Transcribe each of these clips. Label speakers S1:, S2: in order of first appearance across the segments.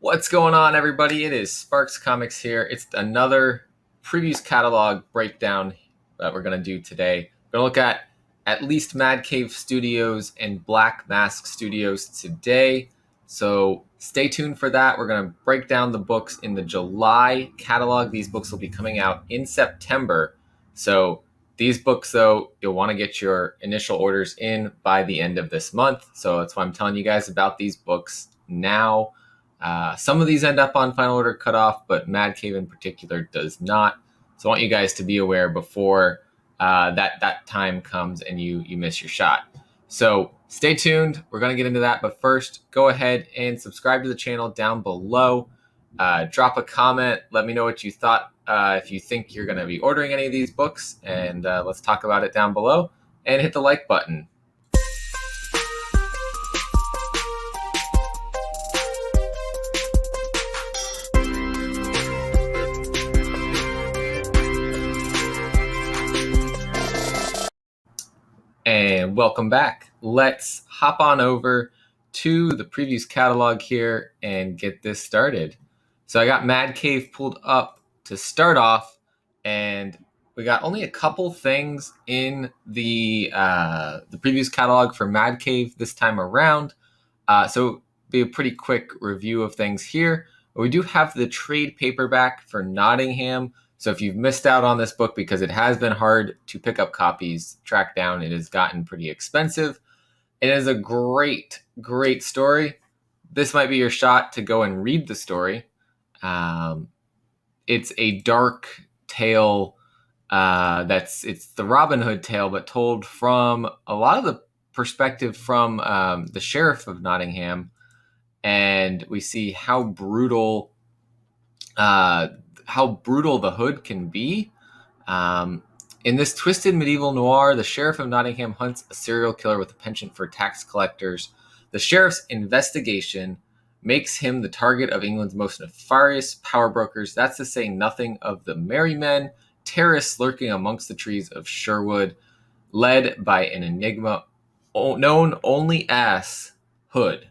S1: What's going on, everybody? It is Sparks Comics here. It's another previews catalog breakdown that we're going to do today. We're going to look at least Mad Cave Studios and Black Mask Studios today. So stay tuned for that. We're going to break down the books in the July catalog. These books will be coming out in September. So these books, though, you'll want to get your initial orders in by the end of this month. So that's why I'm telling you guys about these books now. Some of these end up on final order cutoff, but Mad Cave in particular does not. So I want you guys to be aware before that time comes and you miss your shot. So stay tuned. We're going to get into that. But first, go ahead and subscribe to the channel down below. Drop a comment. Let me know what you thought. If you think you're going to be ordering any of these books, and let's talk about it down below. And hit the like button. And welcome back. Let's hop on over to the previews catalog here and get this started. So I got Mad Cave pulled up to start off, and we got only a couple things in the previews catalog for Mad Cave this time around. So it'll be a pretty quick review of things here. But we do have the trade paperback for Nottingham. So if you've missed out on this book because it has been hard to pick up copies, track down, it has gotten pretty expensive. It is a great, great story. This might be your shot to go and read the story. It's a dark tale. It's the Robin Hood tale, but told from a lot of the perspective from the sheriff of Nottingham, and we see how brutal the Hood can be. In this twisted medieval noir, the sheriff of Nottingham hunts a serial killer with a penchant for tax collectors. The sheriff's investigation makes him the target of England's most nefarious power brokers. That's to say nothing of the merry men, terrorists lurking amongst the trees of Sherwood, led by an enigma known only as Hood.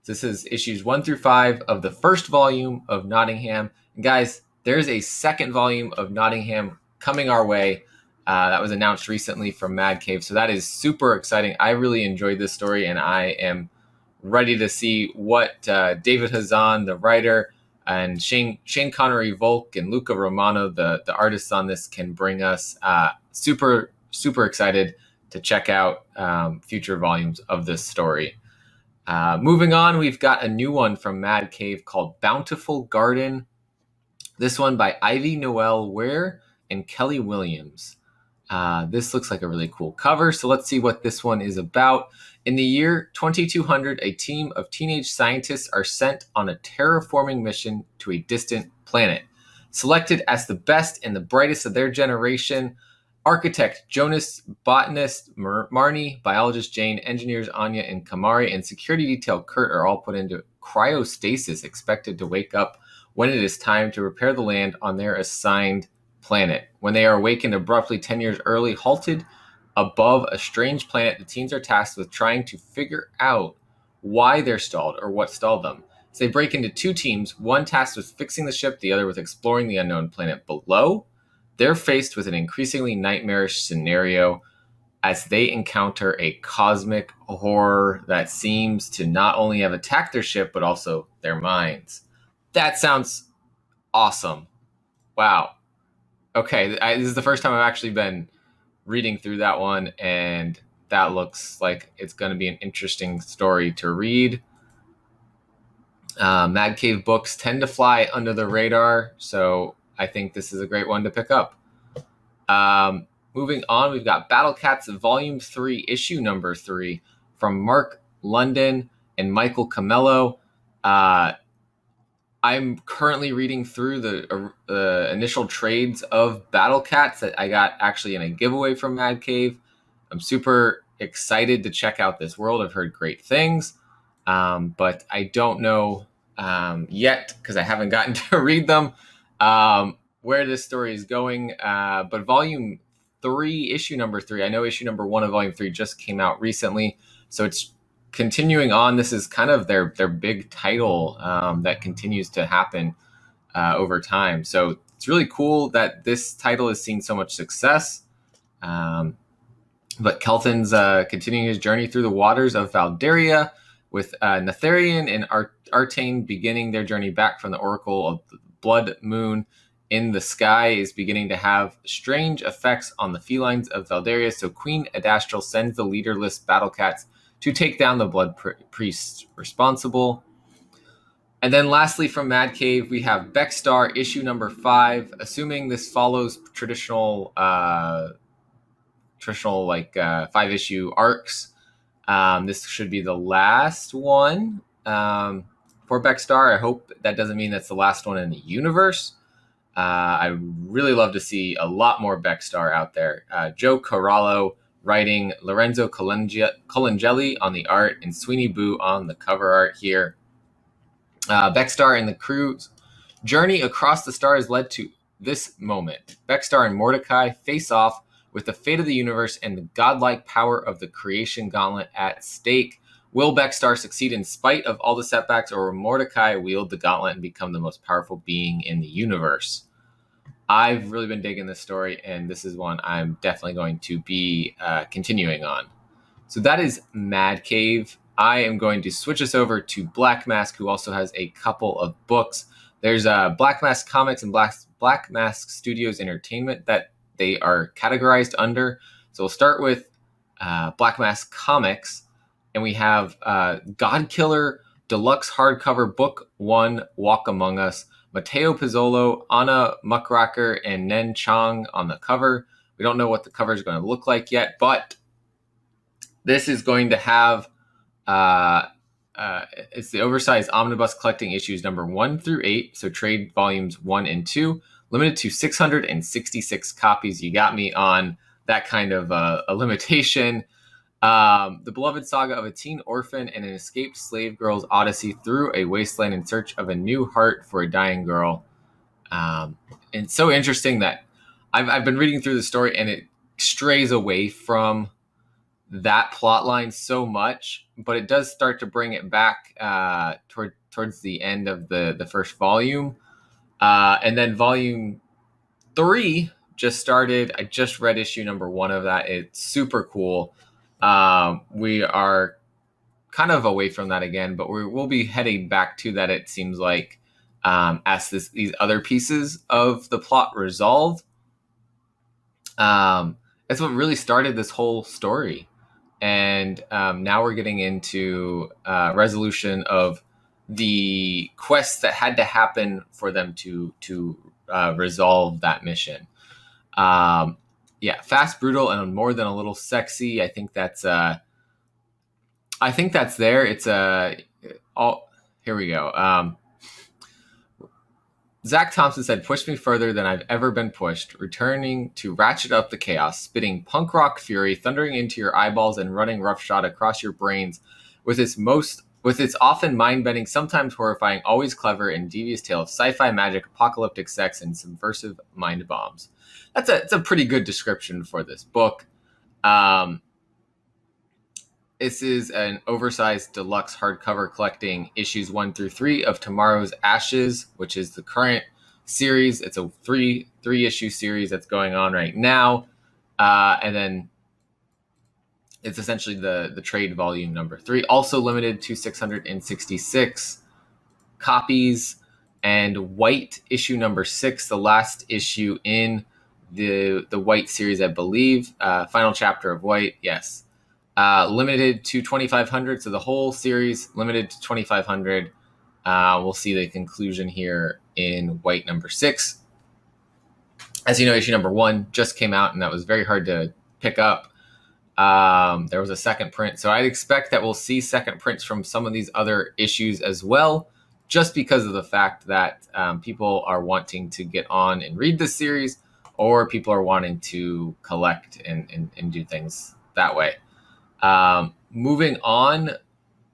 S1: This is issues 1 through 5 of the first volume of Nottingham. And guys, there's a second volume of Nottingham coming our way. That was announced recently from Mad Cave. So that is super exciting. I really enjoyed this story, and I am ready to see what David Hazan, the writer, and Shane Connery Volk and Luca Romano, the artists on this, can bring us. Super, super excited to check out future volumes of this story. Moving on, we've got a new one from Mad Cave called Bountiful Garden. This one by Ivy Noel Ware and Kelly Williams. This looks like a really cool cover, so let's see what this one is about. In the year 2200, a team of teenage scientists are sent on a terraforming mission to a distant planet. Selected as the best and the brightest of their generation, architect Jonas, botanist Marnie, biologist Jane, engineers Anya and Kamari, and security detail Kurt are all put into cryostasis, expected to wake up when it is time to repair the land on their assigned planet. When they are awakened abruptly 10 years early, halted above a strange planet, the teens are tasked with trying to figure out why they're stalled or what stalled them. So they break into two teams, one tasked with fixing the ship, the other with exploring the unknown planet below. They're faced with an increasingly nightmarish scenario as they encounter a cosmic horror that seems to not only have attacked their ship, but also their minds. That sounds awesome. Wow. Okay, this is the first time I've actually been reading through that one, and that looks like it's going to be an interesting story to read. Mad Cave books tend to fly under the radar, so I think this is a great one to pick up. Moving on, we've got Battle Cats Volume 3, Issue Number 3 from Mark London and Michael Camello. I'm currently reading through the initial trades of Battle Cats that I got actually in a giveaway from Mad Cave. I'm super excited to check out this world. I've heard great things, but I don't know yet, because I haven't gotten to read them, where this story is going. But Volume 3, Issue Number 3, I know Issue Number 1 of Volume 3 just came out recently, so it's continuing on, this is kind of their big title that continues to happen over time. So it's really cool that this title has seen so much success. But Kelthan's continuing his journey through the waters of Valdaria, with Netherian and Artane beginning their journey back from the Oracle of the Blood Moon in the sky is beginning to have strange effects on the felines of Valdaria. So Queen Adastral sends the leaderless battle cats to take down the blood priests responsible. And then lastly from Mad Cave, we have Beckstar issue number 5. Assuming this follows traditional 5-issue arcs, this should be the last one for Beckstar. I hope that doesn't mean that's the last one in the universe. I really love to see a lot more Beckstar out there. Joe Corallo writing, Lorenzo Colangeli on the art, and Sweeney Boo on the cover art here. Beckstar and the crew's journey across the stars led to this moment. Beckstar and Mordecai face off with the fate of the universe and the godlike power of the creation gauntlet at stake. Will Beckstar succeed in spite of all the setbacks, or will Mordecai wield the gauntlet and become the most powerful being in the universe? I've really been digging this story, and this is one I'm definitely going to be continuing on. So that is Mad Cave. I am going to switch us over to Black Mask, who also has a couple of books. There's Black Mask Comics and Black Mask Studios Entertainment that they are categorized under. So we'll start with Black Mask Comics, and we have God Killer Deluxe Hardcover Book 1, Walk Among Us. Matteo Pizzolo, Anna Muckraker, and Nen Chong on the cover. We don't know what the cover is going to look like yet, but this is going to have it's the oversized omnibus collecting issues number 1 through 8, so trade volumes 1 and 2, limited to 666 copies. You got me on that kind of a limitation. The beloved saga of a teen orphan and an escaped slave girl's odyssey through a wasteland in search of a new heart for a dying girl. And it's so interesting that I've been reading through the story, and it strays away from that plot line so much, but it does start to bring it back towards the end of the first volume. And then volume 3 just started. I just read issue number 1 of that. It's super cool. We are kind of away from that again, but we'll be heading back to that, it seems like, as these other pieces of the plot resolve. That's what really started this whole story. And now we're getting into resolution of the quests that had to happen for them to resolve that mission. Fast, brutal, and more than a little sexy. I think that's there. It's all. Here we go. Zach Thompson said, "Push me further than I've ever been pushed, returning to ratchet up the chaos, spitting punk rock fury, thundering into your eyeballs and running roughshod across your brains with its often mind-bending, sometimes horrifying, always clever and devious tale of sci-fi magic, apocalyptic sex, and subversive mind bombs." That's a pretty good description for this book. This is an oversized deluxe hardcover collecting issues 1 through 3 of Tomorrow's Ashes, which is the current series. It's a three issue series that's going on right now. And then it's essentially the trade volume number 3, also limited to 666 copies. And White issue number 6, the last issue in the White series, I believe. Final chapter of White, yes. Limited to 2,500, so the whole series limited to 2,500. We'll see the conclusion here in White number 6. As you know, issue number 1 just came out, and that was very hard to pick up. There was a second print, so I'd expect that we'll see second prints from some of these other issues as well, just because of the fact that people are wanting to get on and read this series, or people are wanting to collect and do things that way. Moving on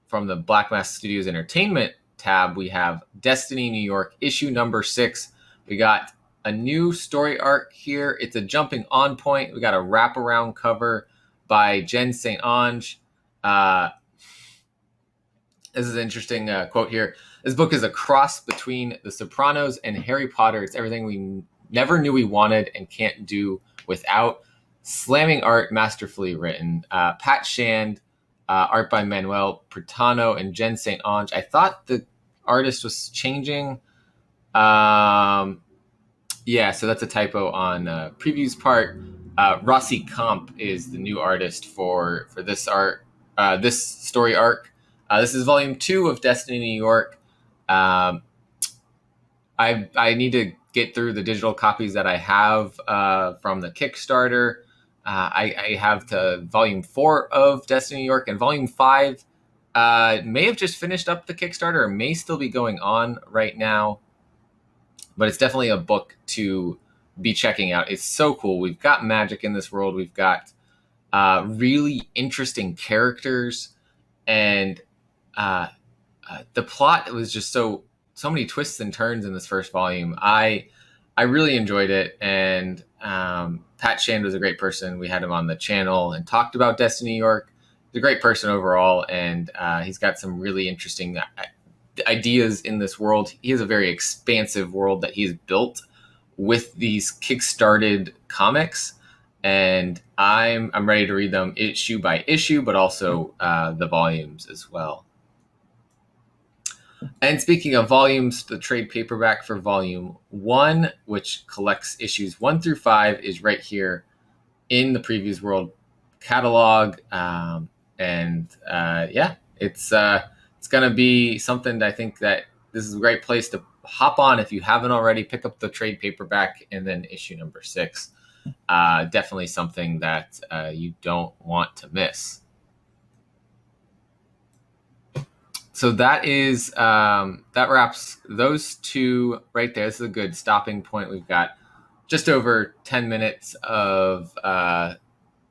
S1: from the Black Mask Studios Entertainment tab, we have Destiny New York issue number 6. We got a new story arc here. It's a jumping on point. We got a wraparound cover by Jen St. Ange. This is an interesting quote here. This book is a cross between The Sopranos and Harry Potter. It's everything we never knew we wanted and can't do without. Slamming art, masterfully written. Pat Shand, art by Manuel Pritano and Jen St. Onge. I thought the artist was changing. Yeah, so that's a typo on previews part. Rossi Comp is the new artist for this art, this story arc. This is volume 2 of Destiny New York. I need to get through the digital copies that I have from the Kickstarter. I have to volume 4 of Destiny New York, and volume 5 may have just finished up the Kickstarter or may still be going on right now. But it's definitely a book to be checking out. It's so cool. We've got magic in this world. We've got really interesting characters, and the plot was just so many twists and turns in this first volume. I really enjoyed it, and Pat Shand was a great person. We had him on the channel and talked about Destiny New York. He's a great person overall, and he's got some really interesting ideas in this world. He has a very expansive world that he's built with these kickstarted comics, and I'm ready to read them issue by issue, but also the volumes as well. And speaking of volumes, the trade paperback for volume 1, which collects issues 1 through 5, is right here in the Previews World catalog. Yeah, it's going to be something that I think that this is a great place to hop on if you haven't already. Pick up the trade paperback and then issue number 6. Definitely something that you don't want to miss. So that is that wraps those two right there. This is a good stopping point. We've got just over 10 minutes of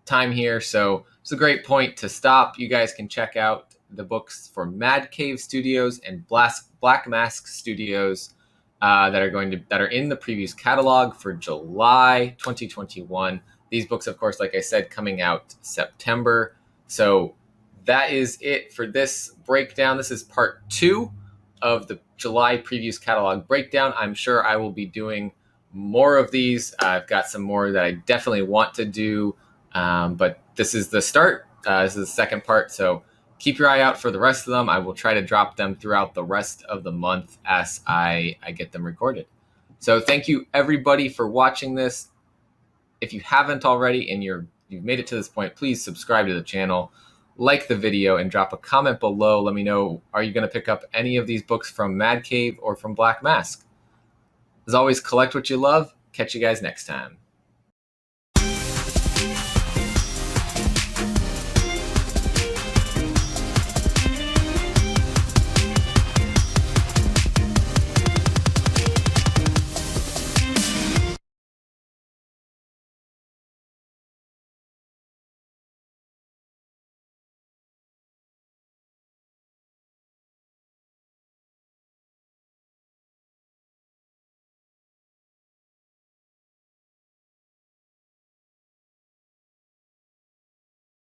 S1: time here, so it's a great point to stop. You guys can check out the books for Mad Cave Studios and Black Mask Studios that are in the Previews catalog for July 2021. These books, of course, like I said, coming out September. So that is it for this breakdown. This is part 2 of the July Previews catalog breakdown. I'm sure I will be doing more of these. I've got some more that I definitely want to do, but this is the start. This is the second part, so keep your eye out for the rest of them. I will try to drop them throughout the rest of the month as I get them recorded. So thank you, everybody, for watching this. If you haven't already and you've made it to this point, please subscribe to the channel, like the video, and drop a comment below. Let me know, are you going to pick up any of these books from Mad Cave or from Black Mask? As always, collect what you love. Catch you guys next time.